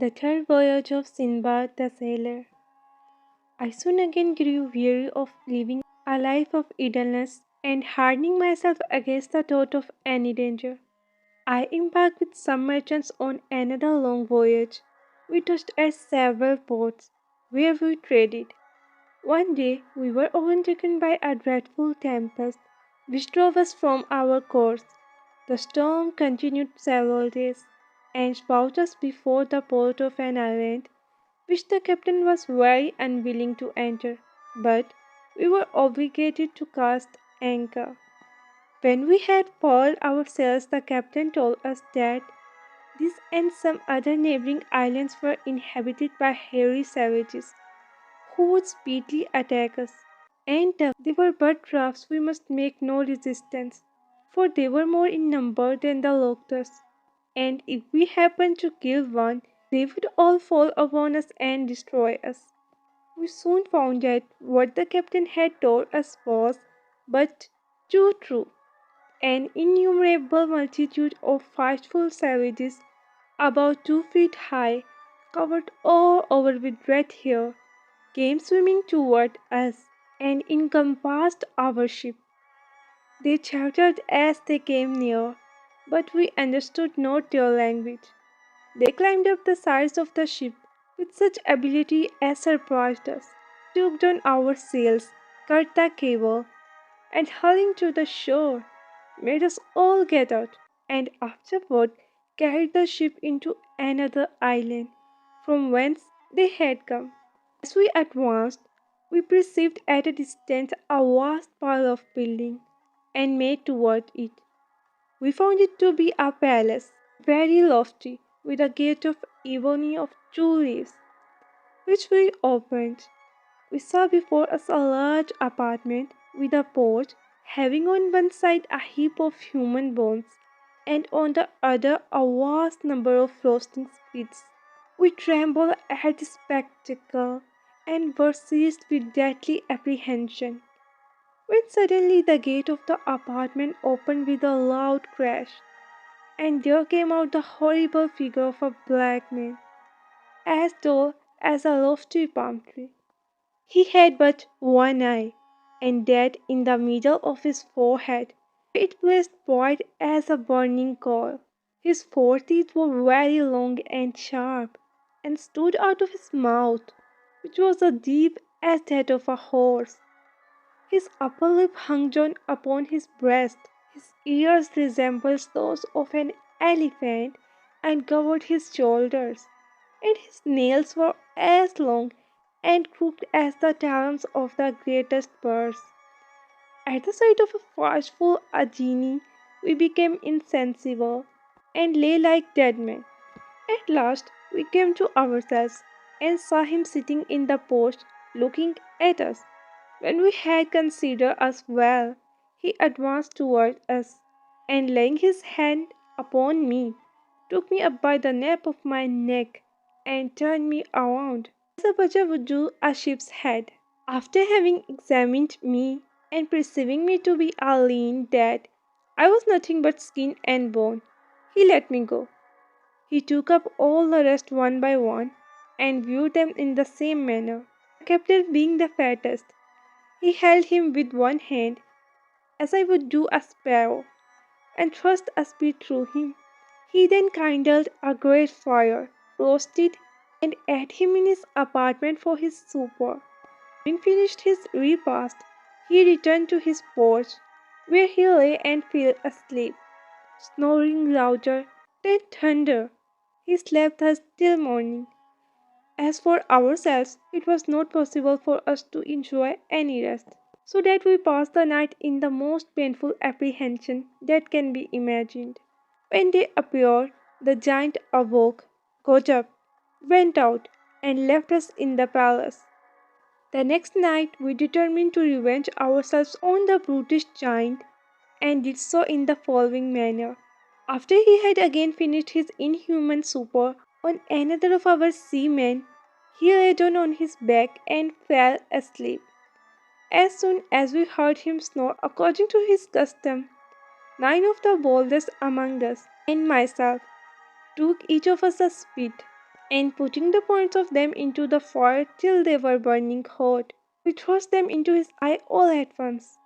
The third voyage of Sindbad the sailor. I soon again grew weary of living a life of idleness and hardening myself against the thought of any danger. I embarked with some merchants on another long voyage. We touched at several ports where we traded. One day we were overtaken by a dreadful tempest which drove us from our course. The storm continued several days and brought us before the port of an island which the captain was very unwilling to enter, but we were obligated to cast anchor. When we had furled our sails, the captain told us that these and some other neighboring islands were inhabited by hairy savages who would speedily attack us. And they were but rafts, we must make no resistance, for they were more in number than the locusts, and if we happened to kill one, they would all fall upon us and destroy us. We soon found that what the captain had told us was but too true. An innumerable multitude of frightful savages, about 2 feet high, covered all over with red hair, came swimming toward us and encompassed our ship. They chattered as they came near, but we understood not their language. They climbed up the sides of the ship with such ability as surprised us, took down our sails, cut the cable, and hurrying to the shore, made us all get out, and afterward carried the ship into another island from whence they had come. As we advanced, we perceived at a distance a vast pile of building, and made toward it. We found it to be a palace, very lofty, with a gate of ebony of 2 leaves, which we opened. We saw before us a large apartment with a porch, having on one side a heap of human bones, and on the other a vast number of roasting spits. We trembled at the spectacle and were seized with deadly apprehension, when suddenly the gate of the apartment opened with a loud crash, and there came out the horrible figure of a black man, as tall as a lofty palm tree. He had but one eye, and that in the middle of his forehead. It blazed bright as a burning coal. His foreteeth were very long and sharp, and stood out of his mouth, which was as deep as that of a horse. His upper lip hung down upon his breast. His ears resembled those of an elephant and covered his shoulders, and his nails were as long and crooked as the talons of the greatest birds. At the sight of a frightful genie, we became insensible and lay like dead men. At last, we came to ourselves and saw him sitting in the porch looking at us. When we had considered us well, he advanced toward us, and laying his hand upon me, took me up by the nape of my neck and turned me around, as a butcher would do a sheep's head. After having examined me and perceiving me to be a lean that I was nothing but skin and bone, he let me go. He took up all the rest one by one and viewed them in the same manner. The captain being the fattest, he held him with one hand, as I would do a sparrow, and thrust a spear through him. He then kindled a great fire, roasted, and ate him in his apartment for his supper. Having finished his repast, he returned to his porch, where he lay and fell asleep, snoring louder than thunder. He slept thus till morning. As for ourselves, it was not possible for us to enjoy any rest, so that we passed the night in the most painful apprehension that can be imagined. When day appeared, the giant awoke, got up, went out, and left us in the palace. The next night we determined to revenge ourselves on the brutish giant, and did so in the following manner. After he had again finished his inhuman supper on another of our seamen, he lay down on his back and fell asleep. As soon as we heard him snore according to his custom, 9 of the boldest among us and myself took each of us a spit and putting the points of them into the fire till they were burning hot. We thrust them into his eye all at once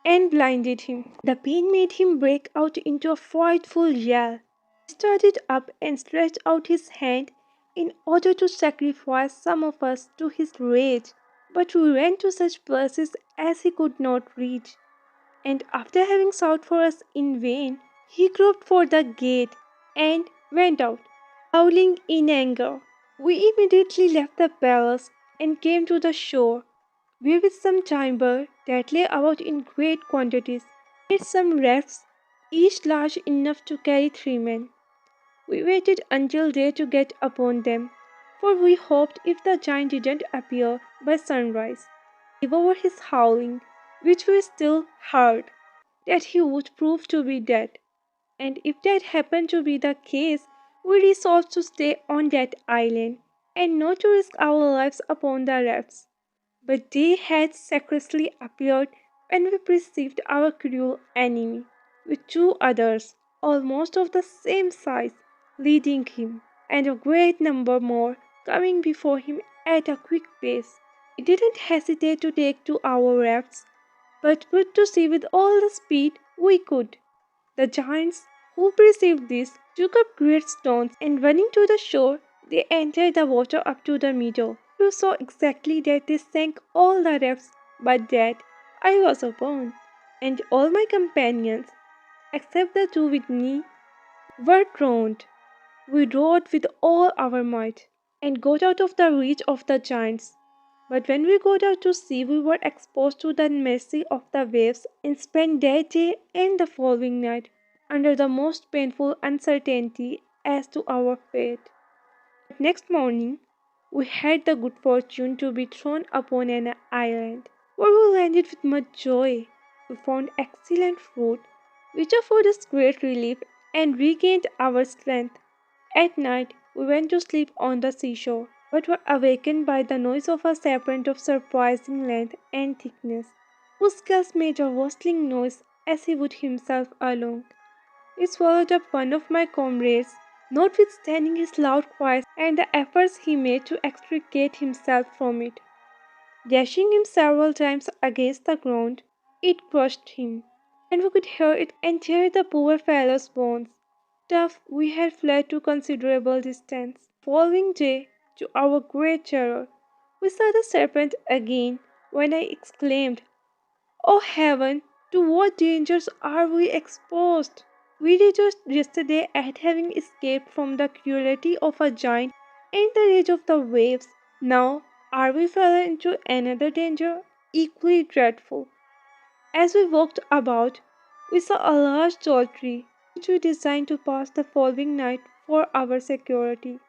and blinded him. The pain made him break out into a frightful yell. He started up and stretched out his hand in order to sacrifice some of us to his rage, but we ran to such places as he could not reach, and after having sought for us in vain, he groped for the gate and went out, howling in anger. We immediately left the palace and came to the shore, where with some timber that lay about in great quantities, made some rafts, each large enough to carry 3 men. We waited until day to get upon them, for we hoped if the giant didn't appear by sunrise, give over his howling, which we still heard, that he would prove to be dead. And if that happened to be the case, we resolved to stay on that island and not to risk our lives upon the rafts. But they had sacrosanktly appeared when we perceived our cruel enemy, with 2 others, almost of the same size, leading him, and a great number more coming before him at a quick pace. We didn't hesitate to take to our rafts, but put to sea with all the speed we could. The giants, who perceived this, took up great stones, and running to the shore, they entered the water up to the middle. You saw exactly that they sank all the rafts, but that I was upon, and all my companions, except the 2 with me, were drowned. We rowed with all our might, and got out of the reach of the giants. But when we got out to sea, we were exposed to the mercy of the waves, and spent that day and the following night under the most painful uncertainty as to our fate. But next morning, we had the good fortune to be thrown upon an island, where we landed with much joy. We found excellent food, which afforded us great relief and regained our strength. At night, we went to sleep on the seashore, but were awakened by the noise of a serpent of surprising length and thickness, whose scales made a rustling noise as he would himself along. He swallowed up one of my comrades, notwithstanding his loud cries and the efforts he made to extricate himself from it. Dashing him several times against the ground, it crushed him, and we could hear it enter the poor fellow's bones. Tough, we had fled to considerable distance. Following day, to our great terror, we saw the serpent again, when I exclaimed, "Oh heaven, to what dangers are we exposed!" We rejoiced yesterday at having escaped from the cruelty of a giant and the rage of the waves. Now are we fallen into another danger, equally dreadful. As we walked about, we saw a large tall tree, which we designed to pass the following night for our security,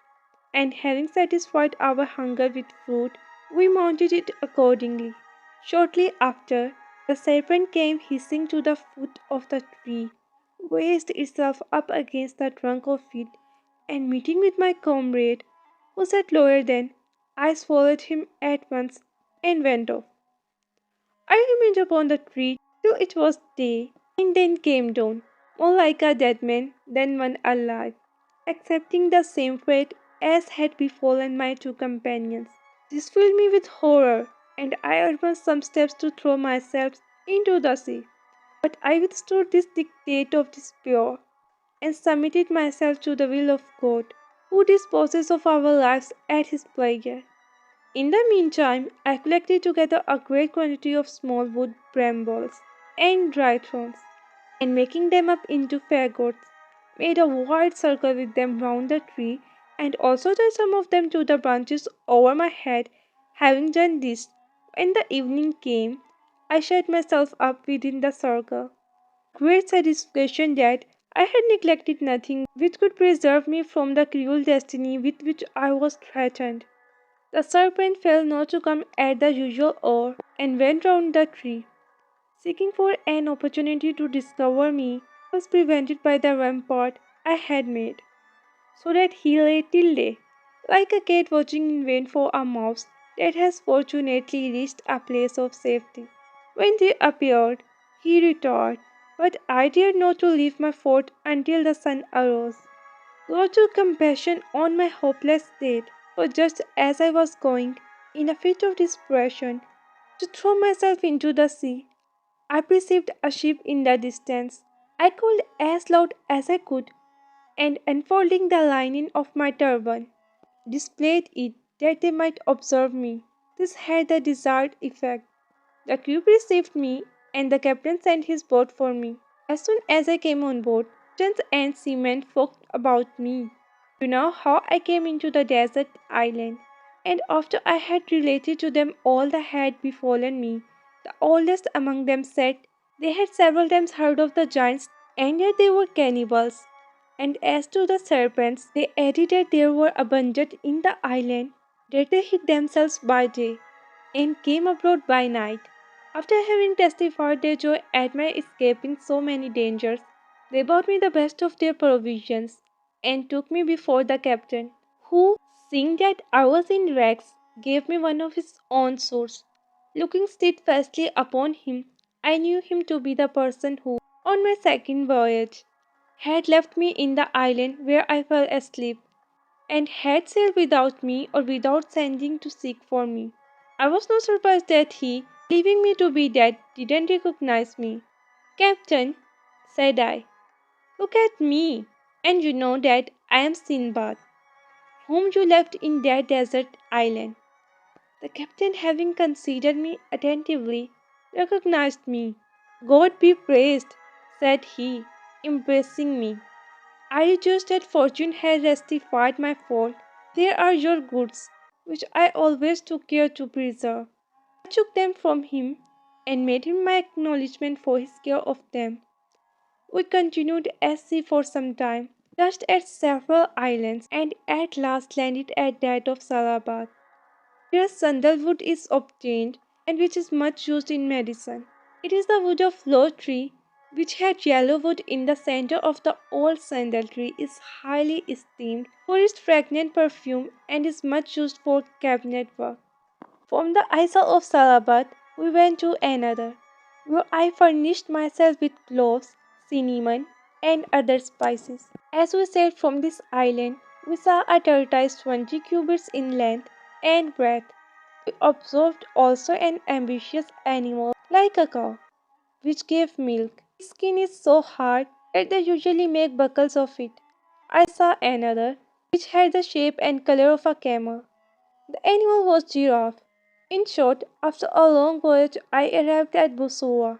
and having satisfied our hunger with fruit, we mounted it accordingly. Shortly after, the serpent came hissing to the foot of the tree, raised itself up against the trunk of it, and meeting with my comrade, who sat lower than I, swallowed him at once and went off. I remained upon the tree till it was day, and then came down, more like a dead man than one alive, accepting the same fate as had befallen my 2 companions. This filled me with horror, and I advanced some steps to throw myself into the sea. But I withstood this dictate of despair, and submitted myself to the will of God, who disposes of our lives at his pleasure. In the meantime, I collected together a great quantity of small wood brambles and dry thorns, and making them up into fagots, made a wide circle with them round the tree, and also tied some of them to the branches over my head. Having done this, when the evening came, I shut myself up within the circle. Great satisfaction that I had neglected nothing which could preserve me from the cruel destiny with which I was threatened. The serpent failed not to come at the usual hour, and went round the tree, seeking for an opportunity to discover me. I was prevented by the rampart I had made, so that he lay till day, like a cat watching in vain for a mouse that has fortunately reached a place of safety. When they appeared, he retired, but I dared not to leave my fort until the sun arose. God took compassion on my hopeless state, for just as I was going, in a fit of desperation, to throw myself into the sea, I perceived a ship in the distance. I called as loud as I could, and unfolding the lining of my turban, displayed it that they might observe me. This had the desired effect. The crew received me, and the captain sent his boat for me. As soon as I came on board, captains and seamen flocked about me. You know how I came into the desert island, and after I had related to them all that had befallen me, the oldest among them said they had several times heard of the giants, and yet they were cannibals. And as to the serpents, they added that there were abundant in the island, that they hid themselves by day, and came abroad by night. After having testified their joy at my escaping so many dangers, they brought me the best of their provisions, and took me before the captain, who, seeing that I was in rags, gave me one of his own swords. Looking steadfastly upon him, I knew him to be the person who, on my second voyage, had left me in the island where I fell asleep, and had sailed without me or without sending to seek for me. I was not surprised that he, believing me to be dead, didn't recognize me. Captain, said I, look at me, and you know that I am Sindbad, whom you left in that desert island. The captain, having considered me attentively, recognized me. God be praised, said he, embracing me. I rejoice that fortune has rectified my fault. There are your goods, which I always took care to preserve. I took them from him, and made him my acknowledgment for his care of them. We continued at sea for some time, touched at several islands, and at last landed at that of Salabad. Here sandalwood is obtained, and which is much used in medicine. It is the wood of low tree, which had yellow wood in the center of the old sandal tree, is highly esteemed for its fragrant perfume, and is much used for cabinet work. From the Isle of Salabat we went to another, where I furnished myself with cloves, cinnamon, and other spices. As we sailed from this island, we saw a tortoise 20 cubits in length and breadth. We observed also an ambitious animal like a cow, which gave milk. Its skin is so hard that they usually make buckles of it. I saw another, which had the shape and color of a camel. The animal was giraffe. In short, after a long voyage I arrived at Bussorah,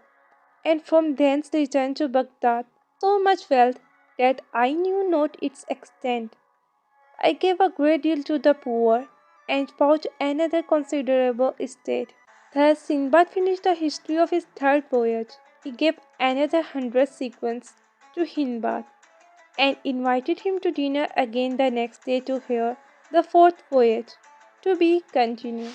and from thence returned to Baghdad, so much wealth that I knew not its extent. I gave a great deal to the poor, and bought another considerable estate. Thus Sindbad finished the history of his third voyage. He gave another 100 sequins to Hindbad, and invited him to dinner again the next day to hear the fourth voyage to be continued.